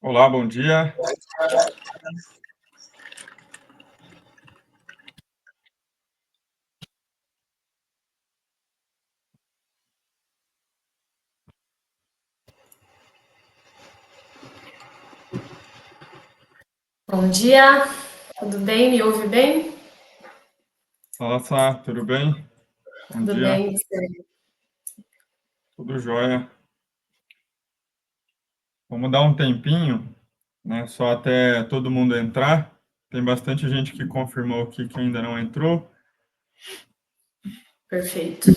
Olá, bom dia. Bom dia, tudo bem? Me ouve bem? Fala, Sá, tudo bem? Bom Tudo dia, bem, você? tudo jóia. Vamos dar um tempinho, né? Só até todo mundo entrar. Tem bastante gente que confirmou aqui que ainda não entrou. Perfeito.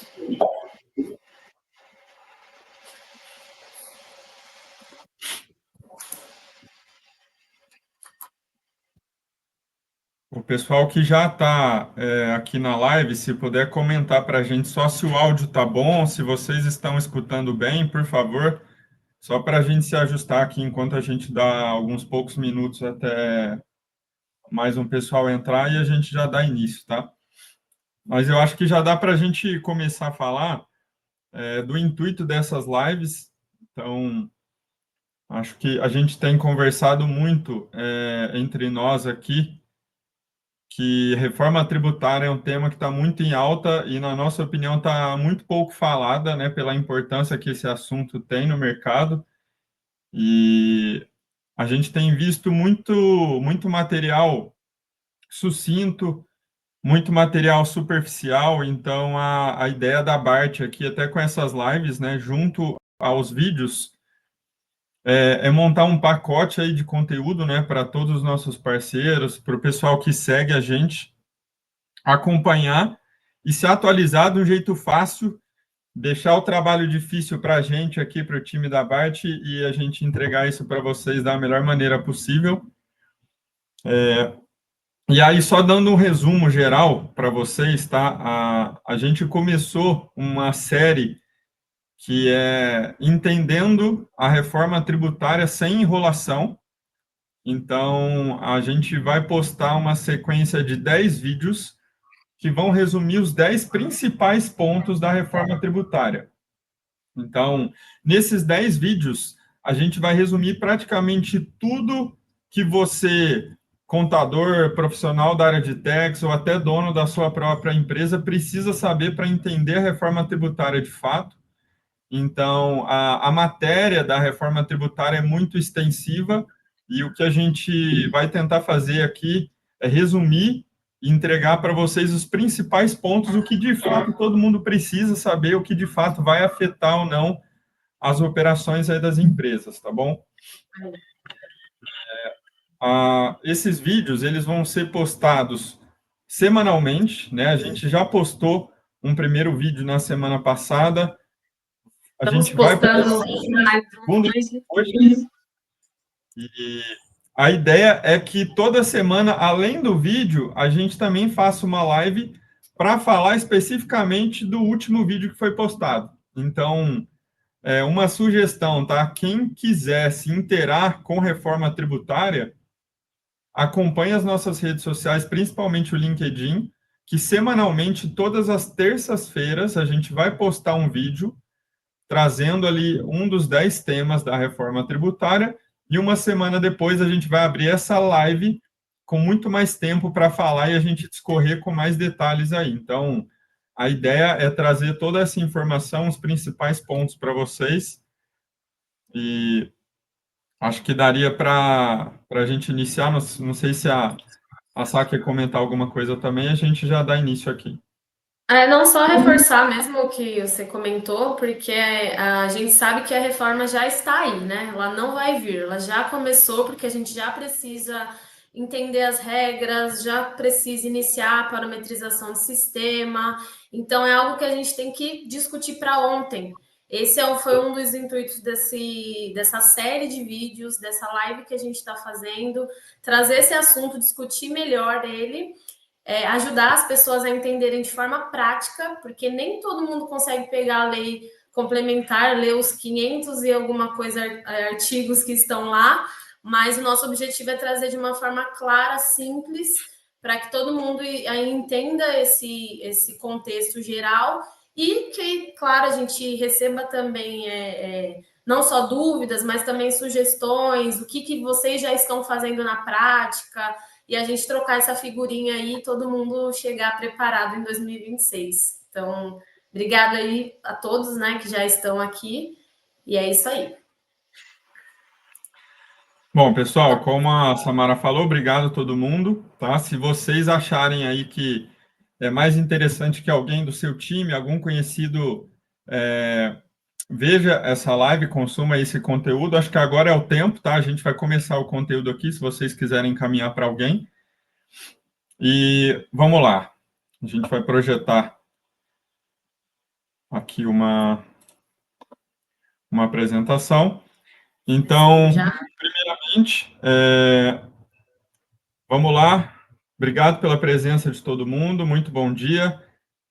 O pessoal que já está aqui na live, se puder comentar para a gente só se o áudio tá bom, se vocês estão escutando bem, por favor, só para a gente se ajustar aqui enquanto a gente dá alguns poucos minutos até mais um pessoal entrar e a gente já dá início, tá? Mas eu acho que já dá para a gente começar a falar do intuito dessas lives. Então, acho que a gente tem conversado muito entre nós aqui que reforma tributária é um tema que está muito em alta e, na nossa opinião, está muito pouco falada, né, pela importância que esse assunto tem no mercado. E a gente tem visto muito material sucinto, muito material superficial. Então, a ideia da Bart aqui, até com essas lives, né, junto aos vídeos, é montar um pacote aí de conteúdo, né, para todos os nossos parceiros, para o pessoal que segue a gente, acompanhar e se atualizar de um jeito fácil, deixar o trabalho difícil para a gente aqui, para o time da Bart, e a gente entregar isso para vocês da melhor maneira possível. E aí, só dando um resumo geral para vocês, tá? A gente começou uma série que é Entendendo a Reforma Tributária Sem Enrolação. Então, a gente vai postar uma sequência de 10 vídeos que vão resumir os 10 principais pontos da reforma tributária. Então, nesses 10 vídeos, a gente vai resumir praticamente tudo que você, contador, profissional da área de tax ou até dono da sua própria empresa, precisa saber para entender a reforma tributária de fato. Então, a matéria da reforma tributária é muito extensiva e o que a gente vai tentar fazer aqui é resumir e entregar para vocês os principais pontos, o que de fato todo mundo precisa saber, o que de fato vai afetar ou não as operações aí das empresas, tá bom? Esses vídeos, eles vão ser postados semanalmente, né? A gente já postou um primeiro vídeo na semana passada, a Estamos gente vai postar postando mais segundo hoje. E a ideia é que toda semana, além do vídeo, a gente também faça uma live para falar especificamente do último vídeo que foi postado. Então, uma sugestão, tá? Quem quiser se inteirar com reforma tributária, acompanhe as nossas redes sociais, principalmente o LinkedIn, que semanalmente, todas as terças-feiras, a gente vai postar um vídeo trazendo ali um dos 10 temas da reforma tributária, e uma semana depois a gente vai abrir essa live com muito mais tempo para falar e a gente discorrer com mais detalhes aí. Então, a ideia é trazer toda essa informação, os principais pontos para vocês, e acho que daria para a gente iniciar. Não sei se a Sá quer comentar alguma coisa também, a gente já dá início aqui. Não só reforçar mesmo o que você comentou, porque a gente sabe que a reforma já está aí, né? Ela não vai vir, ela já começou, porque a gente já precisa entender as regras, já precisa iniciar a parametrização do sistema. Então, é algo que a gente tem que discutir para ontem. Foi um dos intuitos dessa série de vídeos, dessa live que a gente está fazendo, trazer esse assunto, discutir melhor ele. Ajudar as pessoas a entenderem de forma prática, porque nem todo mundo consegue pegar a lei complementar, ler os 500 e alguma coisa artigos que estão lá, mas o nosso objetivo é trazer de uma forma clara, simples, para que todo mundo entenda esse contexto geral e que, claro, a gente receba também não só dúvidas, mas também sugestões, o que vocês já estão fazendo na prática, e a gente trocar essa figurinha aí e todo mundo chegar preparado em 2026. Então, obrigada aí a todos, né, que já estão aqui, e é isso aí. Bom, pessoal, como a Samara falou, obrigado a todo mundo, tá? Se vocês acharem aí que é mais interessante que alguém do seu time, algum conhecido, veja essa live, consuma esse conteúdo. Acho que agora é o tempo, tá? A gente vai começar o conteúdo aqui, se vocês quiserem encaminhar para alguém. E vamos lá. A gente vai projetar aqui uma apresentação. Então, primeiramente, vamos lá. Obrigado pela presença de todo mundo. Muito bom dia.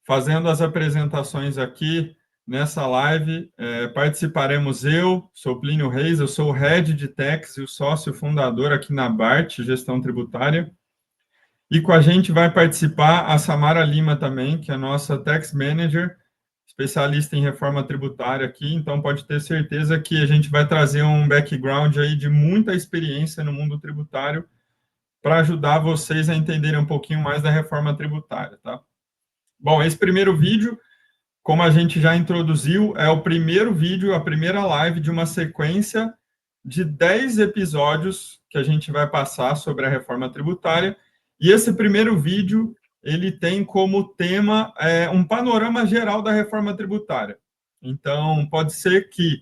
Fazendo as apresentações aqui nessa live, participaremos eu, sou Plínio Reis, eu sou o Head de Tax e o sócio fundador aqui na BART, Gestão Tributária. E com a gente vai participar a Samara Lima também, que é a nossa Tax Manager, especialista em reforma tributária aqui, então pode ter certeza que a gente vai trazer um background aí de muita experiência no mundo tributário para ajudar vocês a entenderem um pouquinho mais da reforma tributária, tá? Bom, esse primeiro vídeo, como a gente já introduziu, é o primeiro vídeo, a primeira live de uma sequência de 10 episódios que a gente vai passar sobre a reforma tributária. E esse primeiro vídeo, ele tem como tema um panorama geral da reforma tributária. Então, pode ser que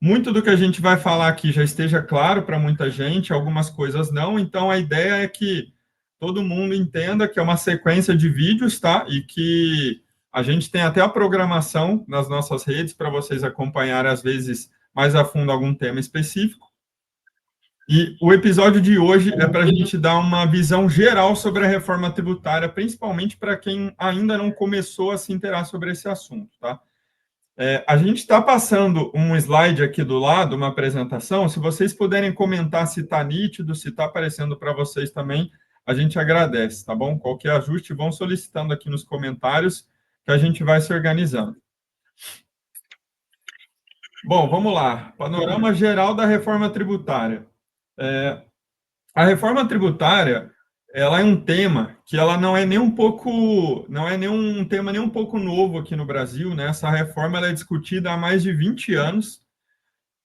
muito do que a gente vai falar aqui já esteja claro para muita gente, algumas coisas não. Então, a ideia é que todo mundo entenda que é uma sequência de vídeos, tá? E que a gente tem até a programação nas nossas redes para vocês acompanharem, às vezes, mais a fundo algum tema específico. E o episódio de hoje é para a gente dar uma visão geral sobre a reforma tributária, principalmente para quem ainda não começou a se interar sobre esse assunto, tá? A gente está passando um slide aqui do lado, uma apresentação. Se vocês puderem comentar se está nítido, se está aparecendo para vocês também, a gente agradece, tá bom? Qualquer ajuste, vão solicitando aqui nos comentários, que a gente vai se organizando. Bom, vamos lá. Panorama geral da reforma tributária. A reforma tributária, ela é um tema que ela não é nem um pouco, não é nenhum tema nem um pouco novo aqui no Brasil, né? Essa reforma ela é discutida há mais de 20 anos,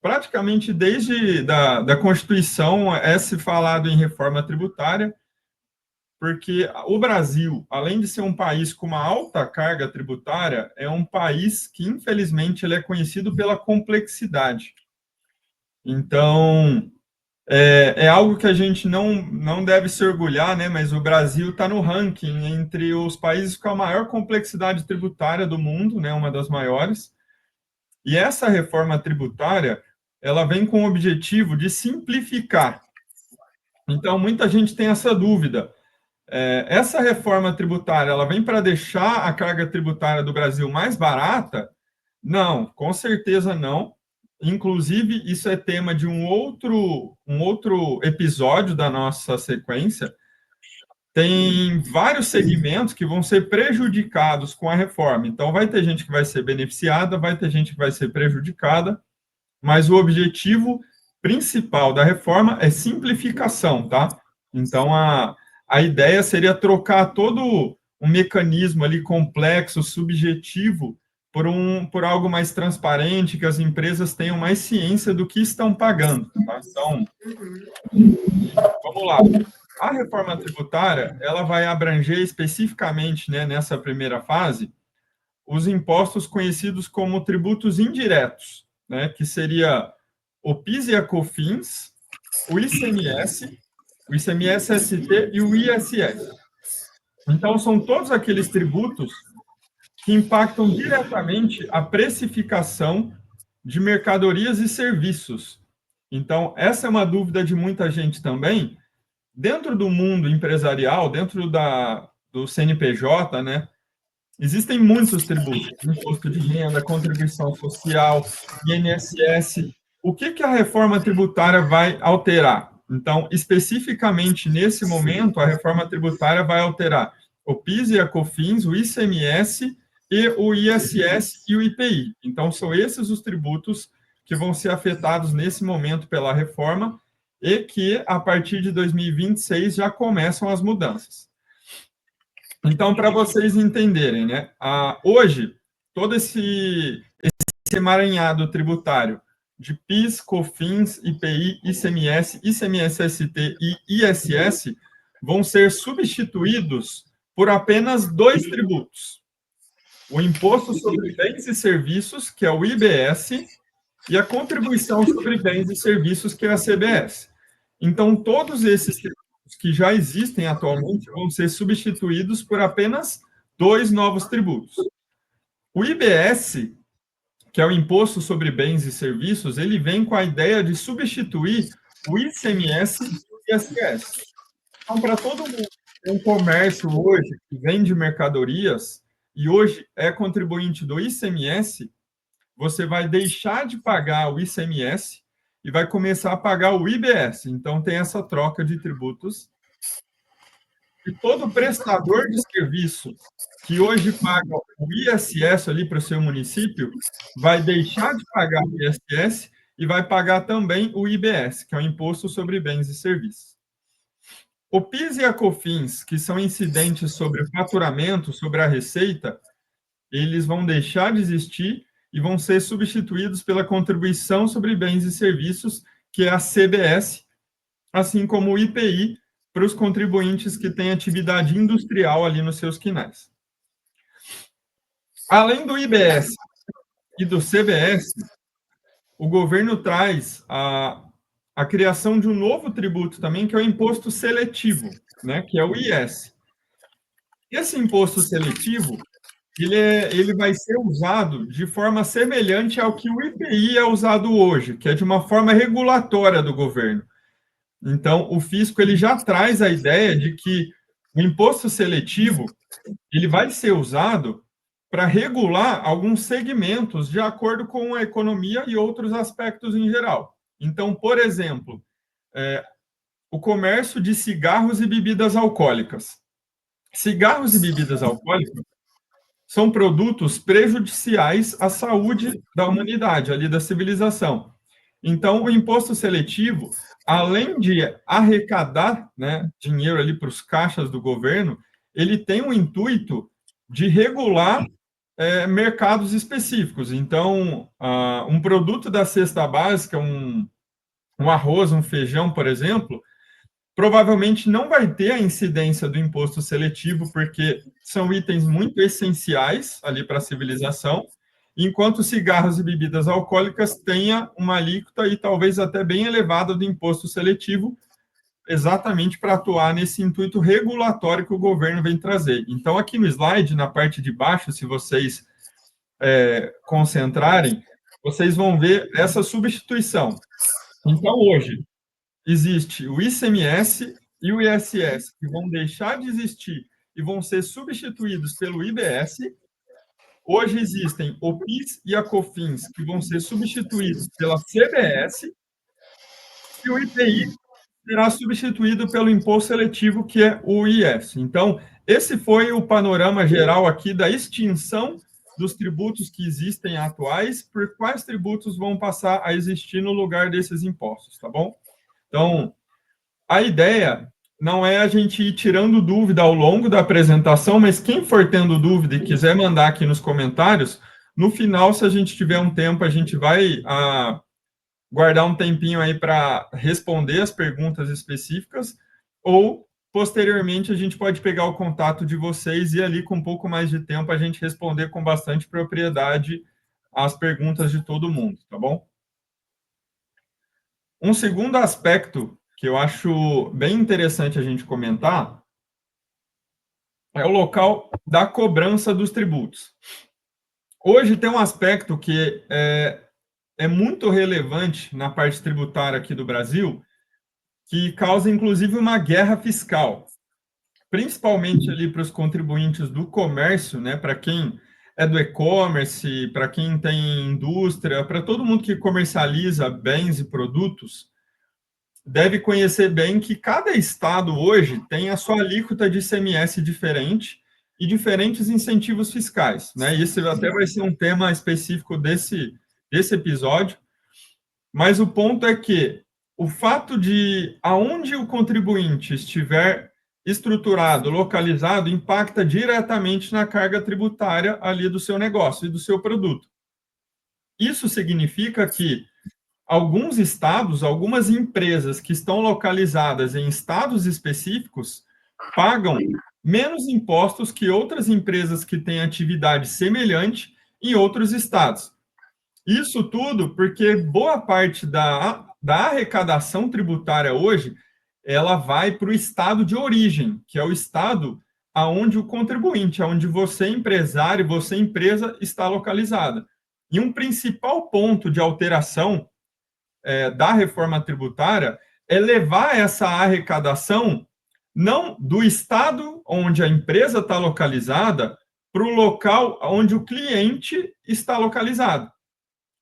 praticamente desde da Constituição é se falado em reforma tributária, porque o Brasil, além de ser um país com uma alta carga tributária, é um país que, infelizmente, ele é conhecido pela complexidade. Então, é algo que a gente não deve se orgulhar, né? Mas o Brasil está no ranking entre os países com a maior complexidade tributária do mundo, né? Uma das maiores. E essa reforma tributária, ela vem com o objetivo de simplificar. Então, muita gente tem essa dúvida. Essa reforma tributária, ela vem para deixar a carga tributária do Brasil mais barata? Não, com certeza não. Inclusive, isso é tema de um outro episódio da nossa sequência. Tem vários segmentos que vão ser prejudicados com a reforma. Então, vai ter gente que vai ser beneficiada, vai ter gente que vai ser prejudicada, mas o objetivo principal da reforma é simplificação, tá? Então, a ideia seria trocar todo um mecanismo ali complexo, subjetivo, por algo mais transparente, que as empresas tenham mais ciência do que estão pagando. Tá? Então, vamos lá. A reforma tributária, ela vai abranger especificamente, né, nessa primeira fase, os impostos conhecidos como tributos indiretos, né, que seria o PIS e a COFINS, o ICMS, o ICMS-ST e o ISS. Então, são todos aqueles tributos que impactam diretamente a precificação de mercadorias e serviços. Então, essa é uma dúvida de muita gente também. Dentro do mundo empresarial, dentro do CNPJ, né, existem muitos tributos: imposto de renda, contribuição social, INSS. O que a reforma tributária vai alterar? Então, especificamente nesse momento, a reforma tributária vai alterar o PIS e a COFINS, o ICMS e o ISS e o IPI. Então, são esses os tributos que vão ser afetados nesse momento pela reforma e que, a partir de 2026, já começam as mudanças. Então, para vocês entenderem, né, hoje, todo esse emaranhado tributário de PIS, COFINS, IPI, ICMS, ICMS-ST e ISS vão ser substituídos por apenas 2 tributos. O Imposto sobre Bens e Serviços, que é o IBS, e a Contribuição sobre Bens e Serviços, que é a CBS. Então, todos esses tributos que já existem atualmente vão ser substituídos por apenas 2 novos tributos. O IBS, que é o Imposto sobre Bens e Serviços, ele vem com a ideia de substituir o ICMS e o ISS. Então, para todo mundo que tem um comércio hoje que vende mercadorias e hoje é contribuinte do ICMS, você vai deixar de pagar o ICMS e vai começar a pagar o IBS. Então, tem essa troca de tributos. E todo prestador de serviço que hoje paga o ISS ali para o seu município vai deixar de pagar o ISS e vai pagar também o IBS, que é o Imposto sobre Bens e Serviços. O PIS e a COFINS, que são incidentes sobre o faturamento, sobre a receita, eles vão deixar de existir e vão ser substituídos pela Contribuição sobre Bens e Serviços, que é a CBS, assim como o IPI, para os contribuintes que têm atividade industrial ali nos seus quinais. Além do IBS e do CBS, o governo traz a criação de um novo tributo também, que é o imposto seletivo, né, que é o IS. Esse imposto seletivo, ele vai ser usado de forma semelhante ao que o IPI é usado hoje, que é de uma forma regulatória do governo. Então, o fisco ele já traz a ideia de que o imposto seletivo ele vai ser usado para regular alguns segmentos de acordo com a economia e outros aspectos em geral. Então, por exemplo, o comércio de cigarros e bebidas alcoólicas. Cigarros e bebidas alcoólicas são produtos prejudiciais à saúde da humanidade, ali da civilização. Então, o imposto seletivo, além de arrecadar, né, dinheiro ali para os caixas do governo, ele tem o intuito de regular mercados específicos. Então, um produto da cesta básica, um arroz, um feijão, por exemplo, provavelmente não vai ter a incidência do imposto seletivo, porque são itens muito essenciais ali para a civilização, enquanto cigarros e bebidas alcoólicas tenha uma alíquota e talvez até bem elevada do imposto seletivo, exatamente para atuar nesse intuito regulatório que o governo vem trazer. Então, aqui no slide, na parte de baixo, se vocês concentrarem, vocês vão ver essa substituição. Então, hoje, existe o ICMS e o ISS, que vão deixar de existir e vão ser substituídos pelo IBS. Hoje existem o PIS e a COFINS, que vão ser substituídos pela CBS, e o IPI será substituído pelo imposto seletivo, que é o IS. Então, esse foi o panorama geral aqui da extinção dos tributos que existem atuais, por quais tributos vão passar a existir no lugar desses impostos, tá bom? Então, a ideia não é a gente ir tirando dúvida ao longo da apresentação, mas quem for tendo dúvida e quiser mandar aqui nos comentários, no final, se a gente tiver um tempo, a gente vai guardar um tempinho aí para responder as perguntas específicas, ou, posteriormente, a gente pode pegar o contato de vocês e ali, com um pouco mais de tempo, a gente responder com bastante propriedade as perguntas de todo mundo, tá bom? Um segundo aspecto que eu acho bem interessante a gente comentar é o local da cobrança dos tributos. Hoje tem um aspecto que é muito relevante na parte tributária aqui do Brasil, que causa, inclusive, uma guerra fiscal, principalmente ali para os contribuintes do comércio, né, para quem é do e-commerce, para quem tem indústria, para todo mundo que comercializa bens e produtos, deve conhecer bem que cada estado hoje tem a sua alíquota de ICMS diferente e diferentes incentivos fiscais, né? Esse até vai ser um tema específico desse episódio. Mas o ponto é que o fato de aonde o contribuinte estiver estruturado, localizado, impacta diretamente na carga tributária ali do seu negócio e do seu produto. Isso significa que alguns estados, algumas empresas que estão localizadas em estados específicos pagam menos impostos que outras empresas que têm atividade semelhante em outros estados. Isso tudo porque boa parte da arrecadação tributária hoje, ela vai para o estado de origem, que é o estado aonde o contribuinte, aonde você, empresário, você, empresa, está localizada. E um principal ponto de alteração da reforma tributária é levar essa arrecadação não do estado onde a empresa está localizada para o local onde o cliente está localizado.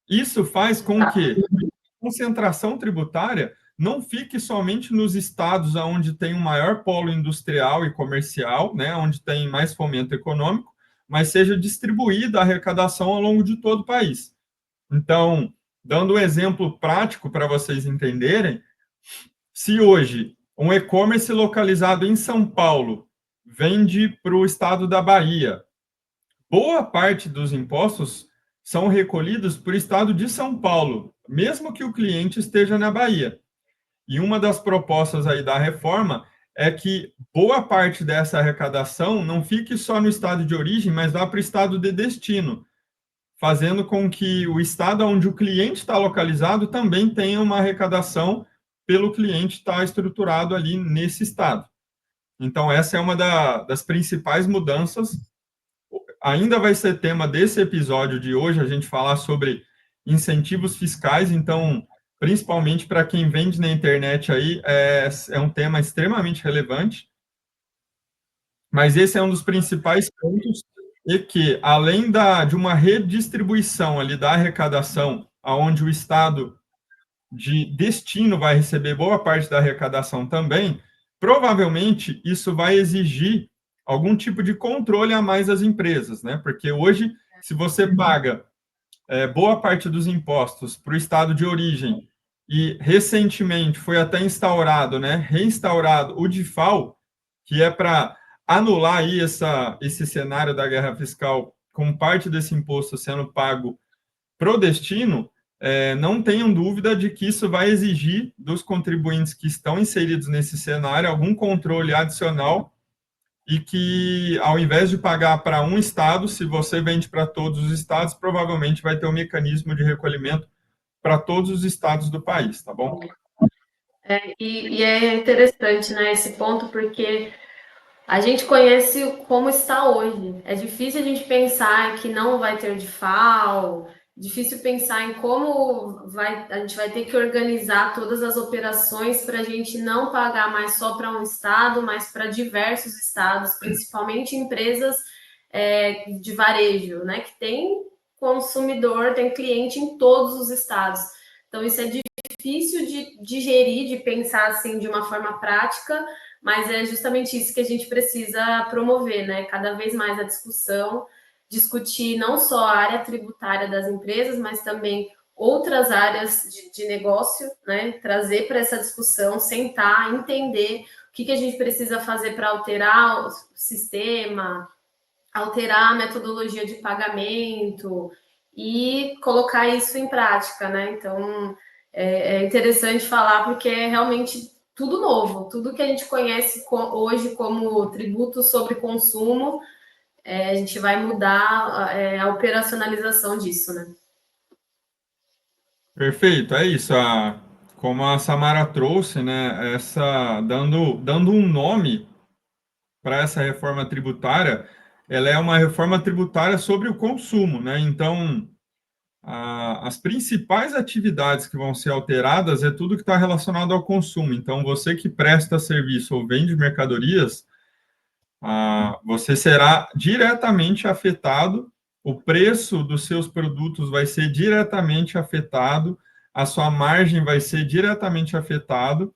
Isso faz com que a concentração tributária não fique somente nos estados onde tem um maior polo industrial e comercial, né, onde tem mais fomento econômico, mas seja distribuída a arrecadação ao longo de todo o país. Então, dando um exemplo prático para vocês entenderem, se hoje um e-commerce localizado em São Paulo vende para o estado da Bahia, boa parte dos impostos são recolhidos por estado de São Paulo, mesmo que o cliente esteja na Bahia. E uma das propostas aí da reforma é que boa parte dessa arrecadação não fique só no estado de origem, mas vá para o estado de destino, fazendo com que o estado onde o cliente está localizado também tenha uma arrecadação pelo cliente estar estruturado ali nesse estado. Então, essa é uma das principais mudanças. Ainda vai ser tema desse episódio de hoje, a gente falar sobre incentivos fiscais, então, principalmente para quem vende na internet aí, é um tema extremamente relevante. Mas esse é um dos principais pontos, e que, além de uma redistribuição ali da arrecadação, aonde o Estado de destino vai receber boa parte da arrecadação também, provavelmente isso vai exigir algum tipo de controle a mais às empresas, né? Porque hoje, se você paga boa parte dos impostos para o estado de origem e recentemente foi até instaurado, né, reinstaurado o DIFAL, que é para anular aí esse cenário da guerra fiscal com parte desse imposto sendo pago pro destino, não tenham dúvida de que isso vai exigir dos contribuintes que estão inseridos nesse cenário algum controle adicional e que, ao invés de pagar para um estado, se você vende para todos os estados, provavelmente vai ter um mecanismo de recolhimento para todos os estados do país, tá bom? E é interessante, né, esse ponto, porque a gente conhece como está hoje. É difícil a gente pensar que não vai ter DIFAL, difícil pensar em como a gente vai ter que organizar todas as operações para a gente não pagar mais só para um estado, mas para diversos estados, principalmente empresas de varejo, né? Que tem consumidor, tem cliente em todos os estados. Então, isso é difícil de digerir, de pensar assim de uma forma prática, mas é justamente isso que a gente precisa promover, né? Cada vez mais a discussão, discutir não só a área tributária das empresas, mas também outras áreas de negócio, né? Trazer para essa discussão, sentar, entender o que a gente precisa fazer para alterar o sistema, alterar a metodologia de pagamento e colocar isso em prática, né? Então, é interessante falar porque é realmente tudo novo, tudo que a gente conhece hoje como tributo sobre consumo, a gente vai mudar a operacionalização disso, né? Perfeito, é isso. Como a Samara trouxe, né, dando um nome para essa reforma tributária, ela é uma reforma tributária sobre o consumo, né? Então, as principais atividades que vão ser alteradas é tudo que está relacionado ao consumo. Então, você que presta serviço ou vende mercadorias, você será diretamente afetado, o preço dos seus produtos vai ser diretamente afetado, a sua margem vai ser diretamente afetado,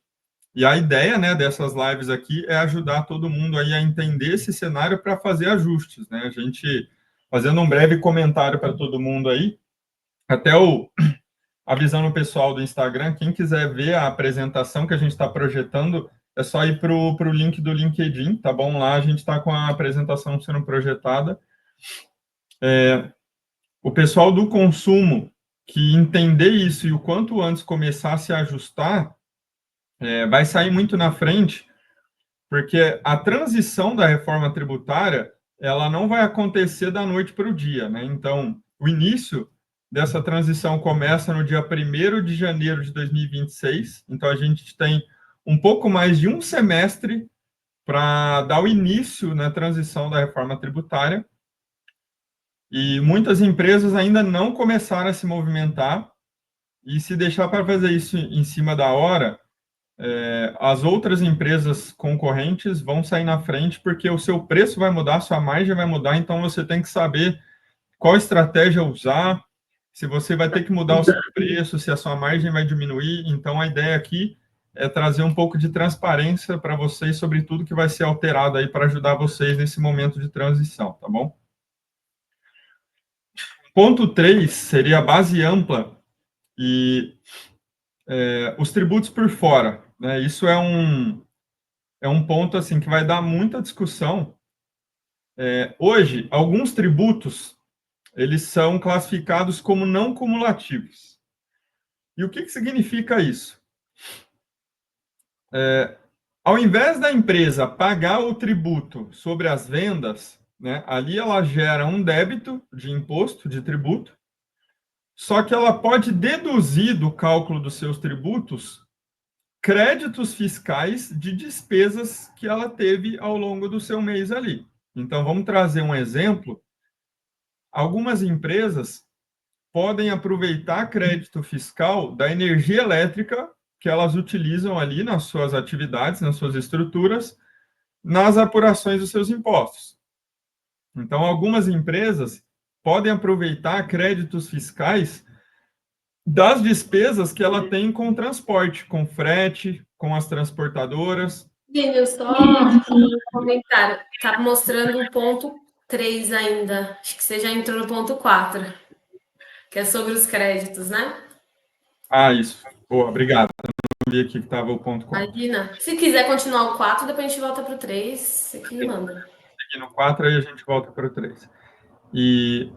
e a ideia, né, dessas lives aqui é ajudar todo mundo aí a entender esse cenário para fazer ajustes, né? A gente fazendo um breve comentário para todo mundo aí, até avisando o pessoal do Instagram, quem quiser ver a apresentação que a gente está projetando, é só ir para o link do LinkedIn, tá bom? Lá a gente está com a apresentação sendo projetada. O pessoal do consumo que entender isso e o quanto antes começar a se ajustar, vai sair muito na frente, porque a transição da reforma tributária, ela não vai acontecer da noite para o dia, né? Então, o início dessa transição começa no dia 1º de janeiro de 2026, então a gente tem um pouco mais de um semestre para dar o início na transição da reforma tributária, e muitas empresas ainda não começaram a se movimentar, e se deixar para fazer isso em cima da hora, as outras empresas concorrentes vão sair na frente, porque o seu preço vai mudar, sua margem vai mudar, então você tem que saber qual estratégia usar, se você vai ter que mudar o seu preço, se a sua margem vai diminuir. Então, a ideia aqui é trazer um pouco de transparência para vocês sobre tudo que vai ser alterado aí para ajudar vocês nesse momento de transição, tá bom? Ponto 3 seria a base ampla e os tributos por fora, né? Isso é um ponto assim que vai dar muita discussão. Hoje, alguns tributos eles são classificados como não cumulativos. E o que significa isso? Ao invés da empresa pagar o tributo sobre as vendas, né, ali ela gera um débito de imposto, de tributo, só que ela pode deduzir do cálculo dos seus tributos créditos fiscais de despesas que ela teve ao longo do seu mês ali. Então, vamos trazer um exemplo. Algumas empresas podem aproveitar crédito fiscal da energia elétrica que elas utilizam ali nas suas atividades, nas suas estruturas, nas apurações dos seus impostos. Então, algumas empresas podem aproveitar créditos fiscais das despesas que ela tem com o transporte, com frete, com as transportadoras. Vinícius, só um comentário. Tá mostrando o ponto 3 ainda. Acho que você já entrou no ponto 4, que é sobre os créditos, né? Ah, isso. Boa, obrigado. Eu vi aqui que estava o ponto 4. Imagina. Se quiser continuar o 4, depois a gente volta para o 3. Você que manda. Aqui no 4, aí a gente volta para o 3. E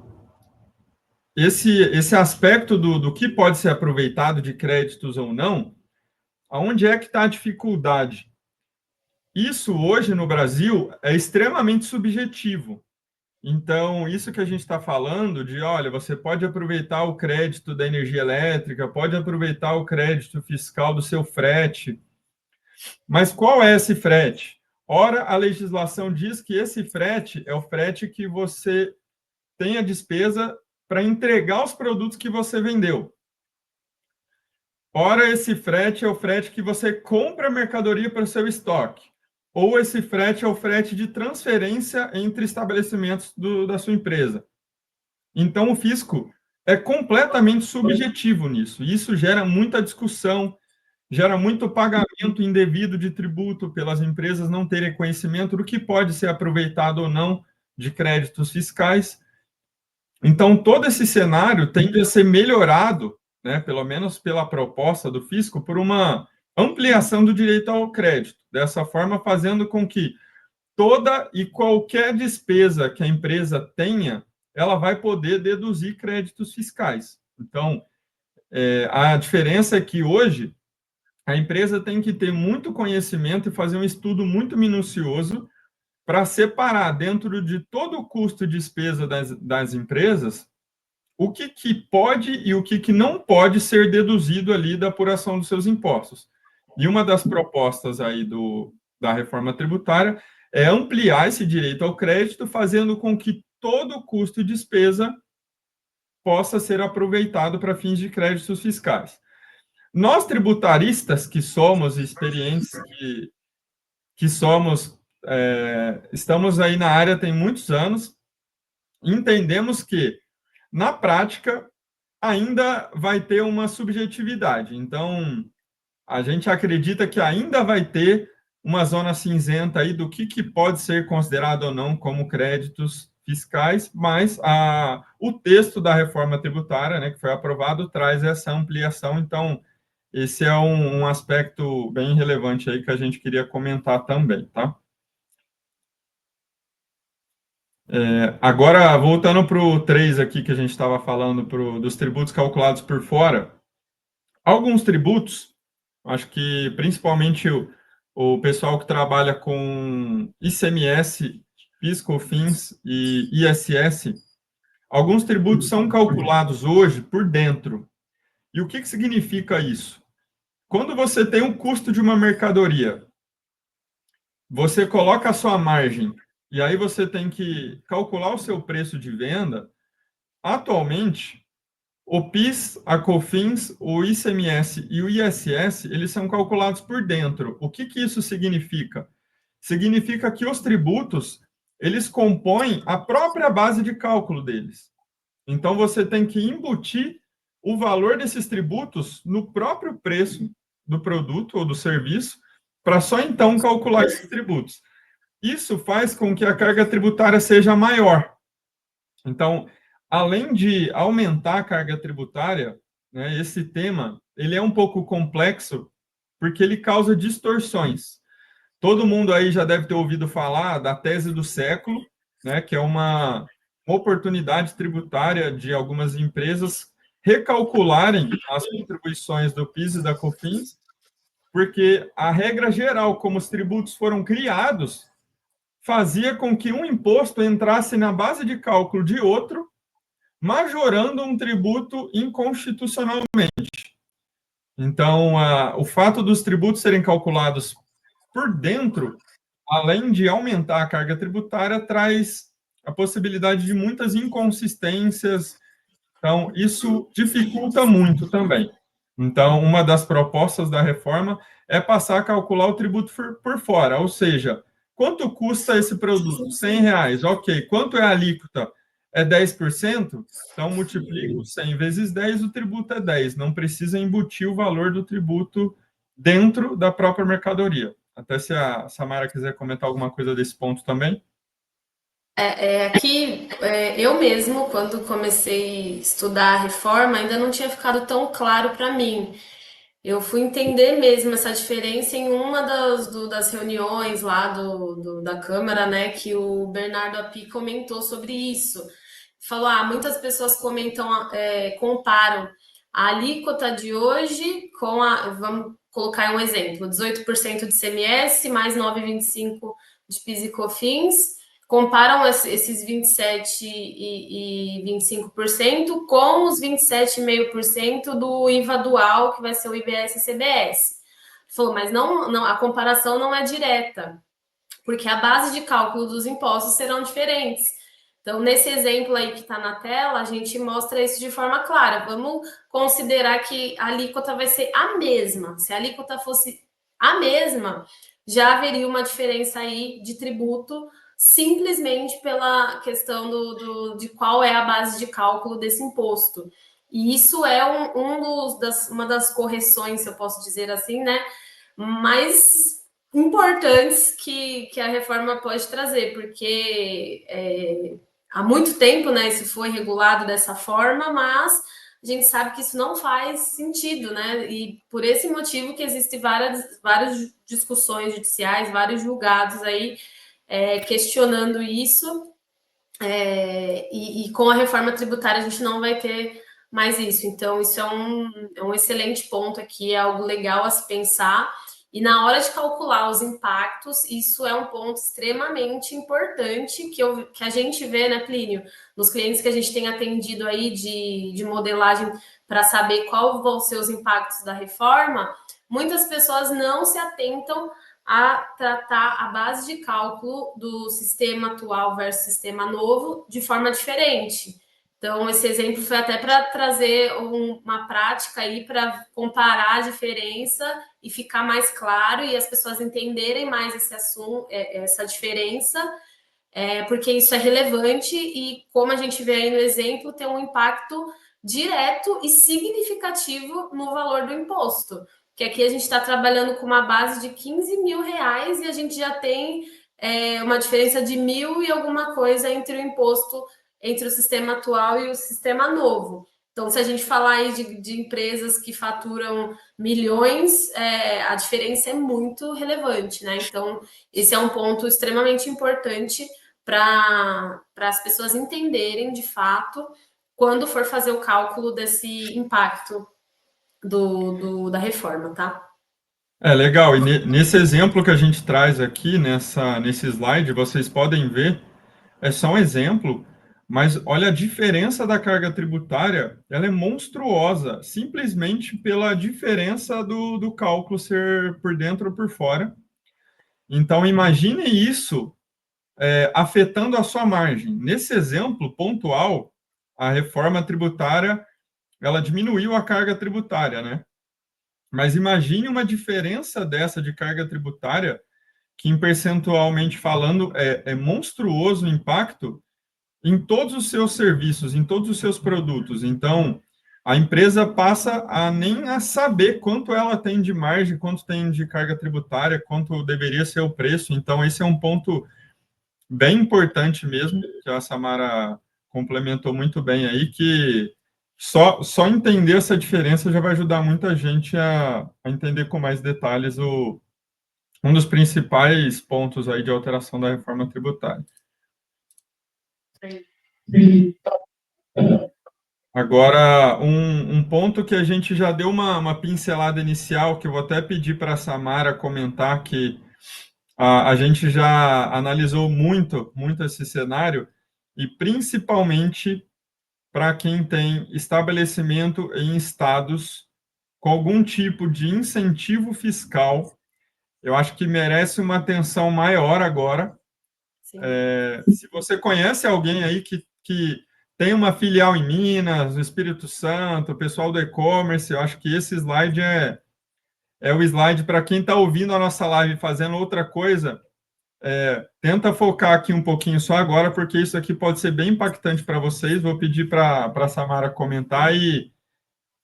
esse aspecto do que pode ser aproveitado de créditos ou não, aonde é que está a dificuldade? Isso hoje no Brasil é extremamente subjetivo. Então, isso que a gente está falando de, olha, você pode aproveitar o crédito da energia elétrica, pode aproveitar o crédito fiscal do seu frete, mas qual é esse frete? Ora, a legislação diz que esse frete é o frete que você tem a despesa para entregar os produtos que você vendeu. Ora, esse frete é o frete que você compra a mercadoria para o seu estoque. Ou esse frete é o frete de transferência entre estabelecimentos da sua empresa. Então, o fisco é completamente subjetivo nisso. Isso gera muita discussão, gera muito pagamento indevido de tributo pelas empresas não terem conhecimento do que pode ser aproveitado ou não de créditos fiscais. Então, todo esse cenário tende a ser melhorado, né, pelo menos pela proposta do fisco, por uma ampliação do direito ao crédito, dessa forma fazendo com que toda e qualquer despesa que a empresa tenha, ela vai poder deduzir créditos fiscais. Então, a diferença é que hoje a empresa tem que ter muito conhecimento e fazer um estudo muito minucioso para separar dentro de todo o custo e despesa das empresas o que pode e o que não pode ser deduzido ali da apuração dos seus impostos. E uma das propostas aí da reforma tributária é ampliar esse direito ao crédito, fazendo com que todo o custo e despesa possa ser aproveitado para fins de créditos fiscais. Nós, tributaristas, que somos experientes, que somos, estamos aí na área tem muitos anos, entendemos que, na prática, ainda vai ter uma subjetividade. Então, a gente acredita que ainda vai ter uma zona cinzenta aí do que pode ser considerado ou não como créditos fiscais, mas o texto da reforma tributária, né, que foi aprovado, traz essa ampliação. Então, esse é um aspecto bem relevante aí que a gente queria comentar também, tá? Agora, voltando para o 3 aqui que a gente estava falando, dos tributos calculados por fora, alguns tributos, acho que principalmente o pessoal que trabalha com ICMS, PIS/COFINS e ISS, alguns tributos são calculados hoje por dentro. E o que significa isso? Quando você tem um custo de uma mercadoria, você coloca a sua margem e aí você tem que calcular o seu preço de venda. Atualmente, o PIS, a COFINS, o ICMS e o ISS, eles são calculados por dentro. O que isso significa? Significa que os tributos, eles compõem a própria base de cálculo deles. Então, você tem que embutir o valor desses tributos no próprio preço do produto ou do serviço, para só então calcular esses tributos. Isso faz com que a carga tributária seja maior. Então, além de aumentar a carga tributária, né, esse tema ele é um pouco complexo porque ele causa distorções. Todo mundo aí já deve ter ouvido falar da tese do século, né, que é uma oportunidade tributária de algumas empresas recalcularem as contribuições do PIS e da COFINS, porque a regra geral, como os tributos foram criados, fazia com que um imposto entrasse na base de cálculo de outro, majorando um tributo inconstitucionalmente. Então, o fato dos tributos serem calculados por dentro, além de aumentar a carga tributária, traz a possibilidade de muitas inconsistências. Então, isso dificulta muito também. Então, uma das propostas da reforma é passar a calcular o tributo por fora, ou seja, quanto custa esse produto? R$ 100, ok. Quanto é a alíquota? É 10%? Então, multiplico 100 vezes 10, o tributo é 10. Não precisa embutir o valor do tributo dentro da própria mercadoria. Até se a Samara quiser comentar alguma coisa desse ponto também. Aqui, eu mesmo, quando comecei a estudar a reforma, ainda não tinha ficado tão claro para mim. Eu fui entender mesmo essa diferença em uma das reuniões lá da Câmara, né, que o Bernardo Api comentou sobre isso. Falou, muitas pessoas comentam, comparam a alíquota de hoje com vamos colocar um exemplo, 18% de CMS mais 9,25% de PIS e COFINS, comparam esses 27% e 25% com os 27,5% do IVA dual, que vai ser o IBS e CBS. Falou, mas não, a comparação não é direta, porque a base de cálculo dos impostos serão diferentes. Então, nesse exemplo aí que está na tela, a gente mostra isso de forma clara. Vamos considerar que a alíquota vai ser a mesma. Se a alíquota fosse a mesma, já haveria uma diferença aí de tributo, simplesmente pela questão de qual é a base de cálculo desse imposto. E isso é uma das correções, se eu posso dizer assim, né? Mais importantes que a reforma pode trazer, porque há muito tempo, né, isso foi regulado dessa forma, mas a gente sabe que isso não faz sentido, né? E por esse motivo que existem várias discussões judiciais, vários julgados aí questionando isso. E com a reforma tributária a gente não vai ter mais isso. Então, isso é um excelente ponto aqui, é algo legal a se pensar. E na hora de calcular os impactos, isso é um ponto extremamente importante que a gente vê, né, Plínio, nos clientes que a gente tem atendido aí de modelagem para saber qual vão ser os impactos da reforma, muitas pessoas não se atentam a tratar a base de cálculo do sistema atual versus sistema novo de forma diferente. Então, esse exemplo foi até para trazer uma prática aí para comparar a diferença e ficar mais claro e as pessoas entenderem mais esse assunto, essa diferença, porque isso é relevante e, como a gente vê aí no exemplo, tem um impacto direto e significativo no valor do imposto. Que aqui a gente está trabalhando com uma base de R$ 15 mil e a gente já tem uma diferença de 1.000 e alguma coisa entre o imposto, entre o sistema atual e o sistema novo. Então, se a gente falar aí de empresas que faturam milhões, a diferença é muito relevante, né? Então, esse é um ponto extremamente importante para as pessoas entenderem de fato quando for fazer o cálculo desse impacto da reforma, tá? Legal. E nesse exemplo que a gente traz aqui, nesse slide, vocês podem ver, é só um exemplo, mas olha a diferença da carga tributária, ela é monstruosa, simplesmente pela diferença do cálculo ser por dentro ou por fora. Então, imagine isso afetando a sua margem. Nesse exemplo pontual, a reforma tributária, ela diminuiu a carga tributária, né? Mas imagine uma diferença dessa de carga tributária, que em percentualmente falando é monstruoso o impacto em todos os seus serviços, em todos os seus produtos. Então, a empresa passa a nem a saber quanto ela tem de margem, quanto tem de carga tributária, quanto deveria ser o preço. Então, esse é um ponto bem importante mesmo, que a Samara complementou muito bem aí, que só entender essa diferença já vai ajudar muita gente a entender com mais detalhes um dos principais pontos aí de alteração da reforma tributária. Agora, um ponto que a gente já deu uma pincelada inicial, que eu vou até pedir para a Samara comentar, que a gente já analisou muito esse cenário, e principalmente para quem tem estabelecimento em estados com algum tipo de incentivo fiscal, eu acho que merece uma atenção maior agora. Se você conhece alguém aí que tem uma filial em Minas, no Espírito Santo, o pessoal do e-commerce, eu acho que esse slide é o slide para quem está ouvindo a nossa live fazendo outra coisa. Tenta focar aqui um pouquinho só agora, porque isso aqui pode ser bem impactante para vocês. Vou pedir para a Samara comentar e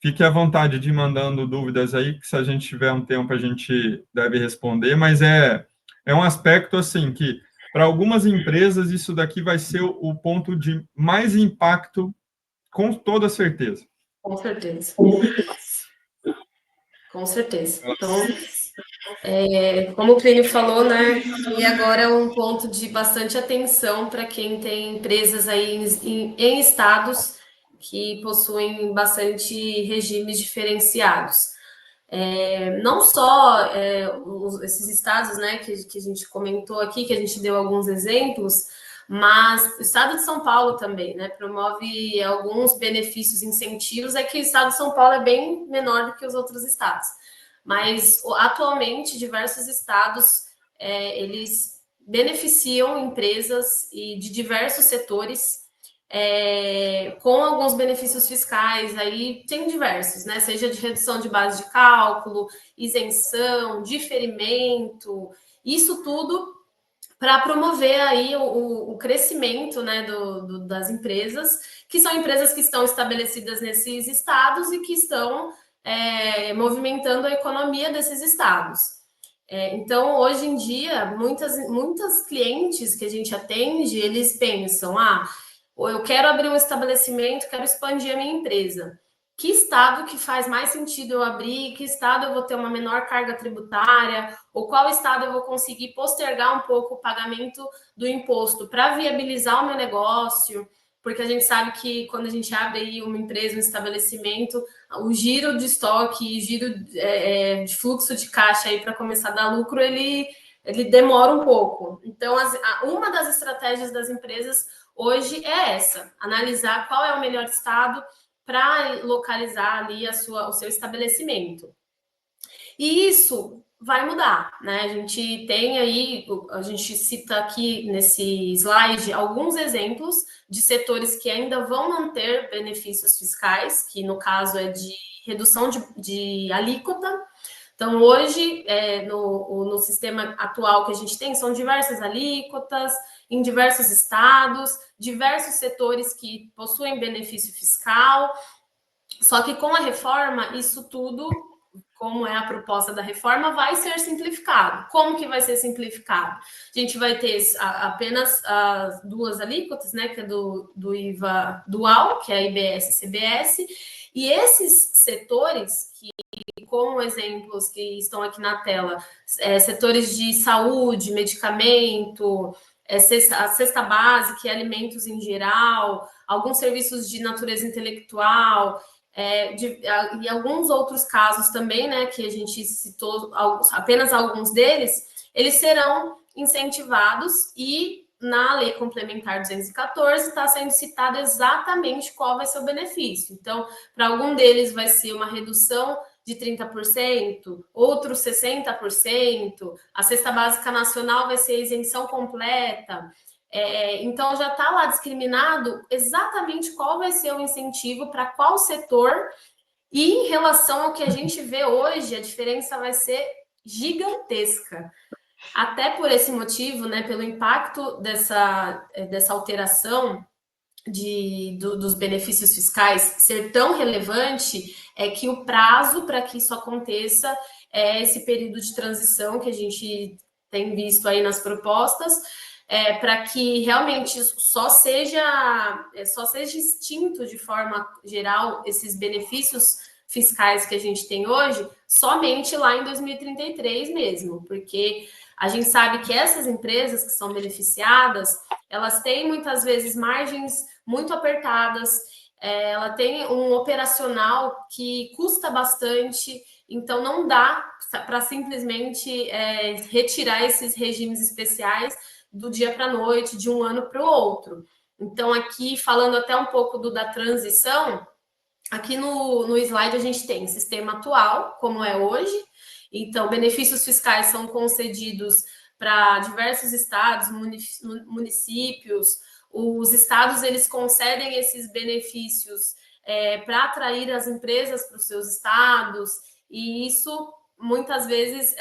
fique à vontade de ir mandando dúvidas aí, que se a gente tiver um tempo a gente deve responder, mas é um aspecto assim que para algumas empresas isso daqui vai ser o ponto de mais impacto, com toda certeza. Com certeza. Com certeza. Então, como o Plínio falou, né? E agora é um ponto de bastante atenção para quem tem empresas aí em estados que possuem bastante regimes diferenciados. Não só esses estados, né, que a gente comentou aqui, que a gente deu alguns exemplos, mas o estado de São Paulo também, né, promove alguns benefícios, incentivos, é que o estado de São Paulo é bem menor do que os outros estados. Mas atualmente diversos estados eles beneficiam empresas e de diversos setores com alguns benefícios fiscais, aí tem diversos, né? Seja de redução de base de cálculo, isenção, diferimento, isso tudo para promover aí o crescimento, né, das empresas, que são empresas que estão estabelecidas nesses estados e que estão movimentando a economia desses estados. Então, hoje em dia, muitas clientes que a gente atende, eles pensam, ou eu quero abrir um estabelecimento, quero expandir a minha empresa. Que estado que faz mais sentido eu abrir? Que estado eu vou ter uma menor carga tributária? Ou qual estado eu vou conseguir postergar um pouco o pagamento do imposto para viabilizar o meu negócio? Porque a gente sabe que quando a gente abre aí uma empresa, um estabelecimento, o giro de estoque, giro de fluxo de caixa aí para começar a dar lucro, ele demora um pouco. Então, uma das estratégias das empresas hoje é essa: analisar qual é o melhor estado para localizar ali o seu estabelecimento. E isso vai mudar, né? A gente tem aí, a gente cita aqui nesse slide alguns exemplos de setores que ainda vão manter benefícios fiscais, que no caso é de redução de alíquota. Então, hoje, no sistema atual que a gente tem, são diversas alíquotas, em diversos estados, diversos setores que possuem benefício fiscal. Só que com a reforma, isso tudo, como é a proposta da reforma, vai ser simplificado. Como que vai ser simplificado? A gente vai ter apenas as duas alíquotas, né, que é do IVA dual, que é a IBS e CBS, e esses setores que, como exemplos que estão aqui na tela, setores de saúde, medicamento, a cesta básica e alimentos em geral, alguns serviços de natureza intelectual, e alguns outros casos também, né, que a gente citou, apenas alguns deles, eles serão incentivados e na Lei Complementar 214 está sendo citado exatamente qual vai ser o benefício. Então, para algum deles vai ser uma redução de 30%, outros 60%, a cesta básica nacional vai ser isenção completa. Então, já está lá discriminado exatamente qual vai ser o incentivo para qual setor, e em relação ao que a gente vê hoje, a diferença vai ser gigantesca. Até por esse motivo, né, pelo impacto dessa alteração dos benefícios fiscais ser tão relevante, é que o prazo para que isso aconteça é esse período de transição que a gente tem visto aí nas propostas, para que realmente só seja extinto de forma geral esses benefícios fiscais que a gente tem hoje, somente lá em 2033 mesmo, porque a gente sabe que essas empresas que são beneficiadas, elas têm muitas vezes margens muito apertadas, ela tem um operacional que custa bastante, então não dá para simplesmente retirar esses regimes especiais do dia para a noite, de um ano para o outro. Então, aqui, falando até um pouco da transição, aqui no slide a gente tem o sistema atual, como é hoje. Então, benefícios fiscais são concedidos para diversos estados, municípios. Os estados, eles concedem esses benefícios para atrair as empresas para os seus estados, e isso muitas vezes,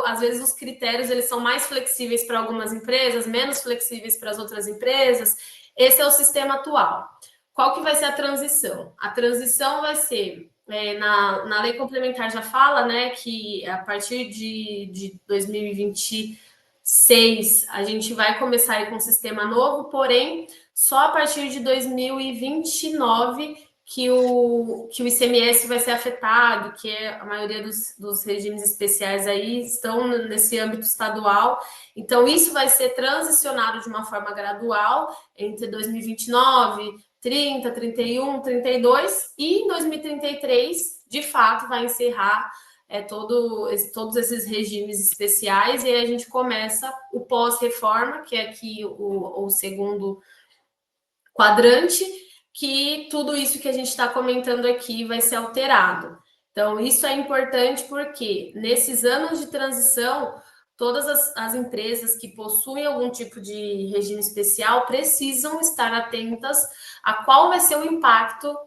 às vezes os critérios eles são mais flexíveis para algumas empresas, menos flexíveis para as outras empresas. Esse é o sistema atual. Qual que vai ser a transição? A transição vai ser, na lei complementar já fala, né, que a partir de 2026 a gente vai começar aí com um sistema novo, porém, só a partir de 2029 que o ICMS vai ser afetado, que a maioria dos regimes especiais aí estão nesse âmbito estadual. Então, isso vai ser transicionado de uma forma gradual entre 2029, 30, 31, 32, e em 2033, de fato, vai encerrar todos esses regimes especiais, e aí a gente começa o pós-reforma, que é aqui o segundo quadrante, que tudo isso que a gente está comentando aqui vai ser alterado. Então, isso é importante porque nesses anos de transição, todas as empresas que possuem algum tipo de regime especial precisam estar atentas a qual vai ser o impacto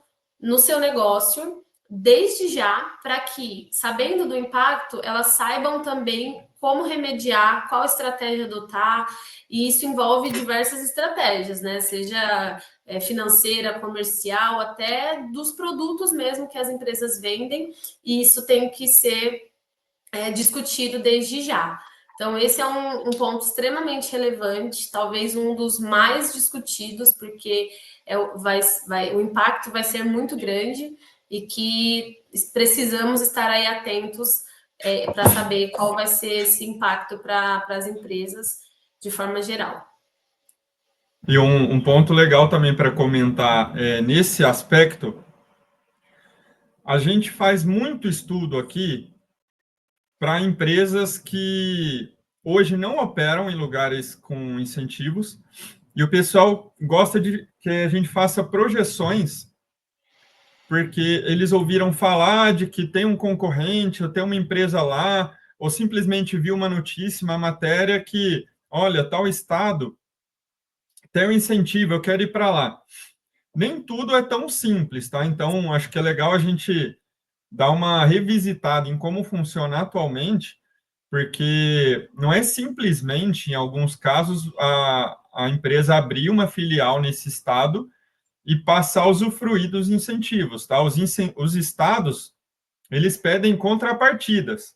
no seu negócio, desde já, para que, sabendo do impacto, elas saibam também como remediar, qual estratégia adotar, e isso envolve diversas estratégias, né? Seja financeira, comercial, até dos produtos mesmo que as empresas vendem, e isso tem que ser discutido desde já. Então, esse é um ponto extremamente relevante, talvez um dos mais discutidos, porque o impacto vai ser muito grande e que precisamos estar aí atentos para saber qual vai ser esse impacto para as empresas de forma geral. E um ponto legal também para comentar nesse aspecto, a gente faz muito estudo aqui para empresas que hoje não operam em lugares com incentivos, e o pessoal gosta de que a gente faça projeções, porque eles ouviram falar de que tem um concorrente, ou tem uma empresa lá, ou simplesmente viu uma notícia, uma matéria que, olha, tal estado tem um incentivo, eu quero ir para lá. Nem tudo é tão simples, tá? Então, acho que é legal a gente dar uma revisitada em como funciona atualmente, porque não é simplesmente, em alguns casos, a empresa abrir uma filial nesse estado e passar a usufruir dos incentivos, tá? Os estados, eles pedem contrapartidas.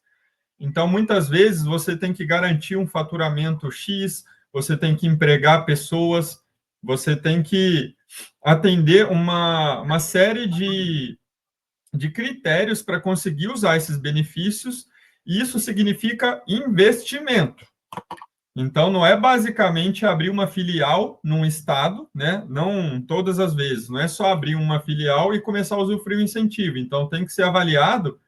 Então, muitas vezes, você tem que garantir um faturamento X, você tem que empregar pessoas, você tem que atender uma série de critérios para conseguir usar esses benefícios, e isso significa investimento. Então, não é basicamente abrir uma filial num estado, né? Não todas as vezes, não é só abrir uma filial e começar a usufruir o incentivo. Então, tem que ser avaliado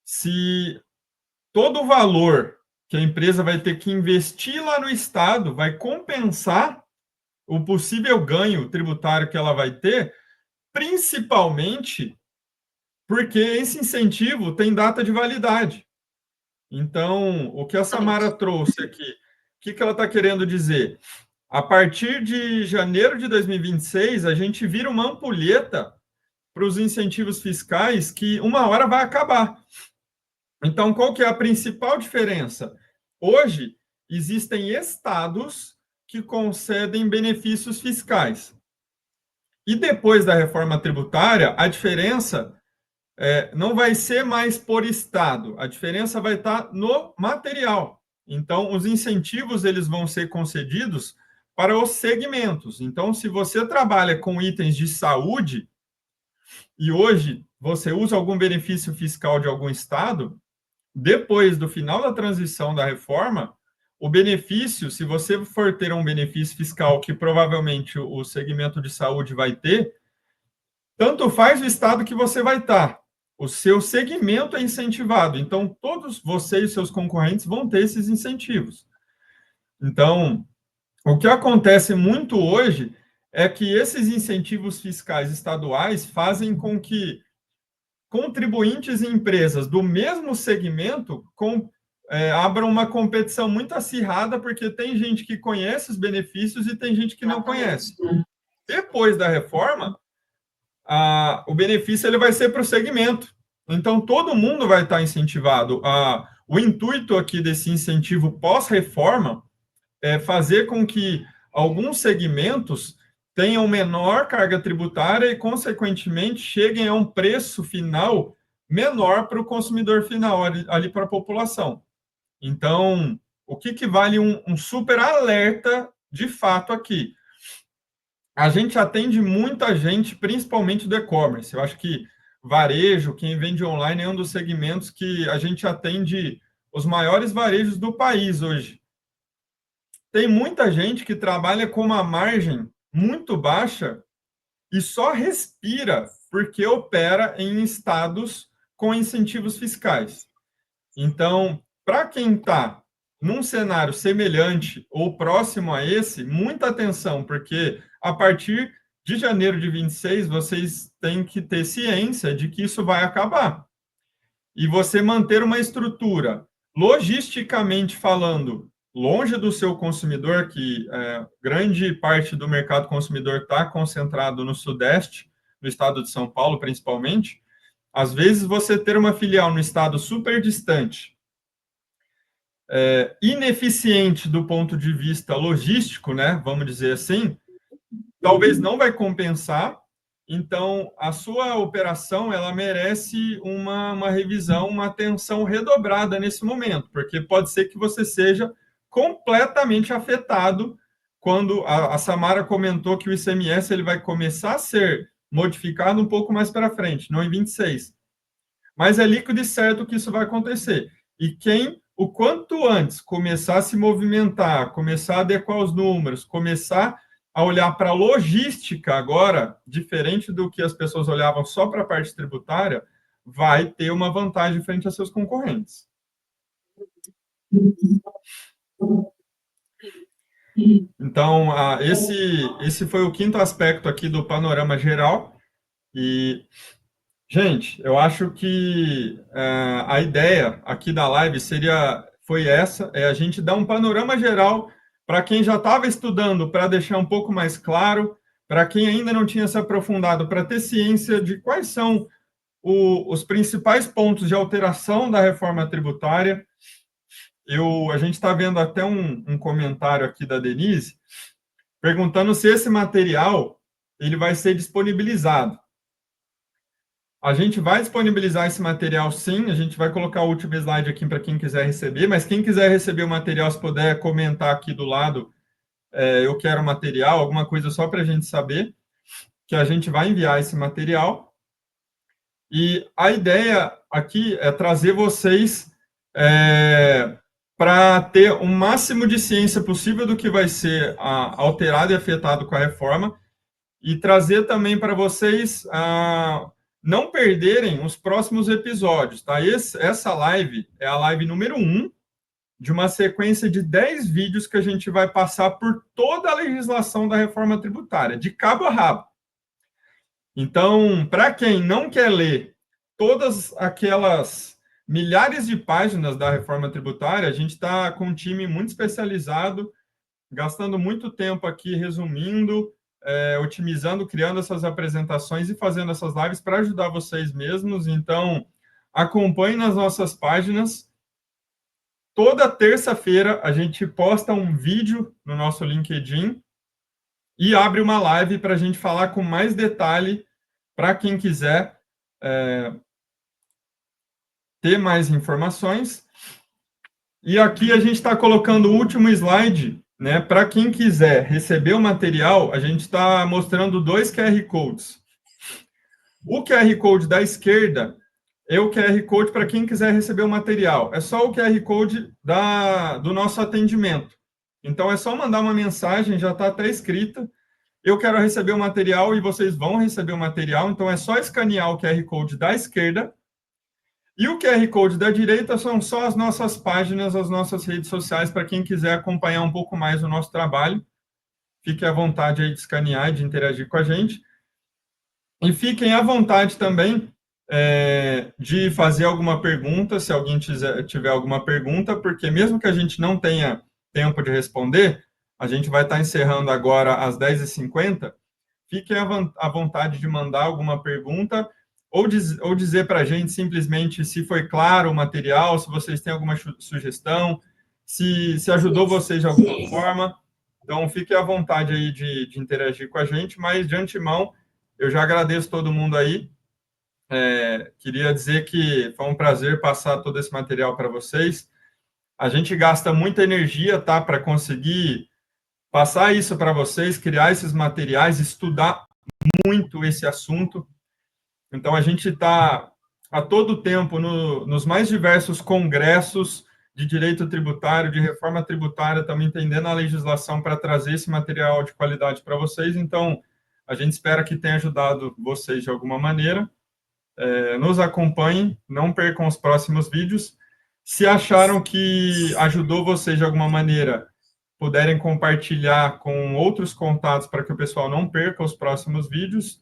se todo o valor que a empresa vai ter que investir lá no estado vai compensar o possível ganho tributário que ela vai ter, principalmente porque esse incentivo tem data de validade. Então, o que a Samara trouxe aqui, o que ela está querendo dizer? A partir de janeiro de 2026, a gente vira uma ampulheta para os incentivos fiscais que uma hora vai acabar. Então, qual que é a principal diferença? Hoje, existem estados que concedem benefícios fiscais. E depois da reforma tributária, a diferença não vai ser mais por estado, a diferença vai estar no material. Então, os incentivos eles vão ser concedidos para os segmentos. Então, se você trabalha com itens de saúde e hoje você usa algum benefício fiscal de algum estado, depois do final da transição da reforma, o benefício, se você for ter um benefício fiscal que provavelmente o segmento de saúde vai ter, tanto faz o estado que você vai estar. O seu segmento é incentivado. Então, todos vocês e seus concorrentes vão ter esses incentivos. Então, o que acontece muito hoje é que esses incentivos fiscais estaduais fazem com que contribuintes e empresas do mesmo segmento abram uma competição muito acirrada, porque tem gente que conhece os benefícios e tem gente que não conhece. Depois da reforma, o benefício ele vai ser para o segmento. Então, todo mundo vai estar incentivado. O intuito aqui desse incentivo pós-reforma é fazer com que alguns segmentos tenham menor carga tributária e, consequentemente, cheguem a um preço final menor para o consumidor final, ali para a população. Então, o que vale um super alerta de fato aqui? A gente atende muita gente, principalmente do e-commerce. Eu acho que varejo, quem vende online, é um dos segmentos que a gente atende os maiores varejos do país hoje. Tem muita gente que trabalha com uma margem muito baixa e só respira porque opera em estados com incentivos fiscais. Então, para quem está num cenário semelhante ou próximo a esse, muita atenção, porque a partir de janeiro de 26, vocês têm que ter ciência de que isso vai acabar. E você manter uma estrutura, logisticamente falando, longe do seu consumidor, que grande parte do mercado consumidor está concentrado no Sudeste, no estado de São Paulo, principalmente. Às vezes, você ter uma filial no estado super distante, ineficiente do ponto de vista logístico, né, vamos dizer assim, talvez não vai compensar. Então, a sua operação, ela merece uma revisão, uma atenção redobrada nesse momento, porque pode ser que você seja completamente afetado quando a Samara comentou que o ICMS ele vai começar a ser modificado um pouco mais para frente, não em 26. Mas é líquido e certo que isso vai acontecer. E quem, o quanto antes, começar a se movimentar, começar a adequar os números, começar a olhar para a logística agora, diferente do que as pessoas olhavam só para a parte tributária, vai ter uma vantagem frente a seus concorrentes. Então, esse foi o quinto aspecto aqui do panorama geral. E, gente, eu acho que a ideia aqui da live foi essa, a gente dar um panorama geral para quem já estava estudando, para deixar um pouco mais claro, para quem ainda não tinha se aprofundado, para ter ciência de quais são os principais pontos de alteração da reforma tributária. A gente está vendo até um comentário aqui da Denise, perguntando se esse material ele vai ser disponibilizado. A gente vai disponibilizar esse material, sim. A gente vai colocar o último slide aqui para quem quiser receber, mas quem quiser receber o material, se puder comentar aqui do lado, eu quero material, alguma coisa só para a gente saber que a gente vai enviar esse material. E a ideia aqui é trazer vocês para ter o máximo de ciência possível do que vai ser alterado e afetado com a reforma, e trazer também para vocês não perderem os próximos episódios, tá? Essa live é a live número 1 de uma sequência de 10 vídeos que a gente vai passar por toda a legislação da reforma tributária, de cabo a rabo. Então, para quem não quer ler todas aquelas milhares de páginas da reforma tributária, a gente está com um time muito especializado, gastando muito tempo aqui resumindo, otimizando, criando essas apresentações e fazendo essas lives para ajudar vocês mesmos. Então, acompanhe nas nossas páginas. Toda terça-feira a gente posta um vídeo no nosso LinkedIn e abre uma live para a gente falar com mais detalhe para quem quiser ter mais informações. E aqui a gente está colocando o último slide, né? Para quem quiser receber o material, a gente está mostrando 2 QR Codes. O QR Code da esquerda é o QR Code para quem quiser receber o material. É só o QR Code do nosso atendimento. Então, é só mandar uma mensagem, já está até escrita. Eu quero receber o material e vocês vão receber o material. Então, é só escanear o QR Code da esquerda. E o QR Code da direita são só as nossas páginas, as nossas redes sociais, para quem quiser acompanhar um pouco mais o nosso trabalho. Fique à vontade aí de escanear e de interagir com a gente. E fiquem à vontade também de fazer alguma pergunta, se alguém tiver alguma pergunta, porque mesmo que a gente não tenha tempo de responder, a gente vai estar encerrando agora às 10h50, fiquem à vontade de mandar alguma pergunta, ou dizer para a gente simplesmente se foi claro o material, se vocês têm alguma sugestão, se ajudou vocês de alguma forma. Então, fiquem à vontade aí de interagir com a gente, mas de antemão, eu já agradeço todo mundo aí. Queria dizer que foi um prazer passar todo esse material para vocês. A gente gasta muita energia, tá, para conseguir passar isso para vocês, criar esses materiais, estudar muito esse assunto. Então, a gente está a todo tempo nos mais diversos congressos de direito tributário, de reforma tributária, também entendendo a legislação para trazer esse material de qualidade para vocês. Então, a gente espera que tenha ajudado vocês de alguma maneira. Nos acompanhem, não percam os próximos vídeos. Se acharam que ajudou vocês de alguma maneira, puderem compartilhar com outros contatos para que o pessoal não perca os próximos vídeos.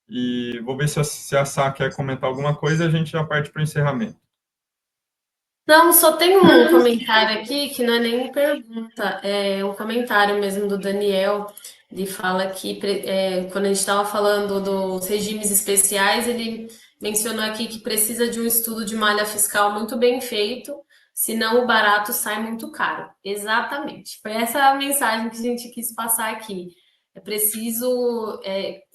E vou ver se a Sá quer comentar alguma coisa, a gente já parte para o encerramento. Não, só tem um comentário aqui que não é nem pergunta, é um comentário mesmo do Daniel. Ele fala que quando a gente estava falando dos regimes especiais, ele mencionou aqui que precisa de um estudo de malha fiscal muito bem feito, senão o barato sai muito caro. Exatamente. Foi essa a mensagem que a gente quis passar aqui. É preciso,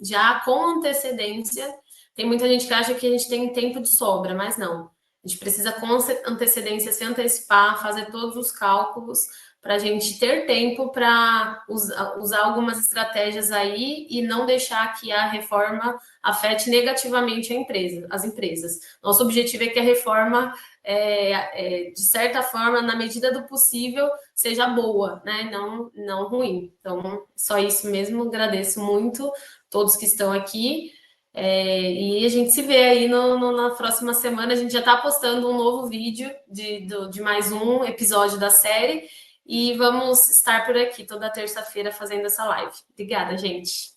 já com antecedência. Tem muita gente que acha que a gente tem tempo de sobra, mas não. A gente precisa, com antecedência, se antecipar, fazer todos os cálculos para a gente ter tempo para usar algumas estratégias aí e não deixar que a reforma afete negativamente as empresas. Nosso objetivo é que a reforma, de certa forma, na medida do possível, seja boa, né? Não ruim. Então, só isso mesmo. Agradeço muito todos que estão aqui. E a gente se vê aí na próxima semana. A gente já está postando um novo vídeo de mais um episódio da série. E vamos estar por aqui toda terça-feira fazendo essa live. Obrigada, gente.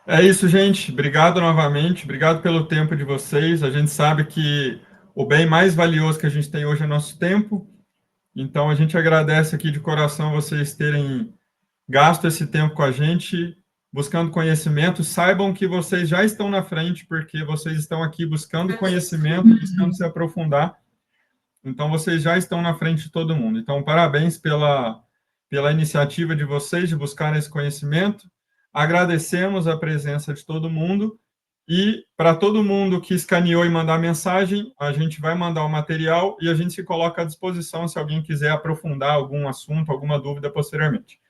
É isso, gente. Obrigado novamente. Obrigado pelo tempo de vocês. A gente sabe que o bem mais valioso que a gente tem hoje é nosso tempo. Então, a gente agradece aqui de coração vocês terem gasto esse tempo com a gente, buscando conhecimento. Saibam que vocês já estão na frente, porque vocês estão aqui buscando conhecimento, buscando se aprofundar. Então, vocês já estão na frente de todo mundo. Então, parabéns pela iniciativa de vocês de buscar esse conhecimento. Agradecemos a presença de todo mundo E para todo mundo que escaneou e mandar mensagem, a gente vai mandar o material e a gente se coloca à disposição se alguém quiser aprofundar algum assunto, alguma dúvida posteriormente.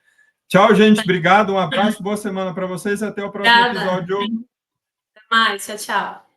Tchau, gente. Obrigado, um abraço, boa semana para vocês e até o próximo Obrigada. episódio. Até mais. Tchau, tchau.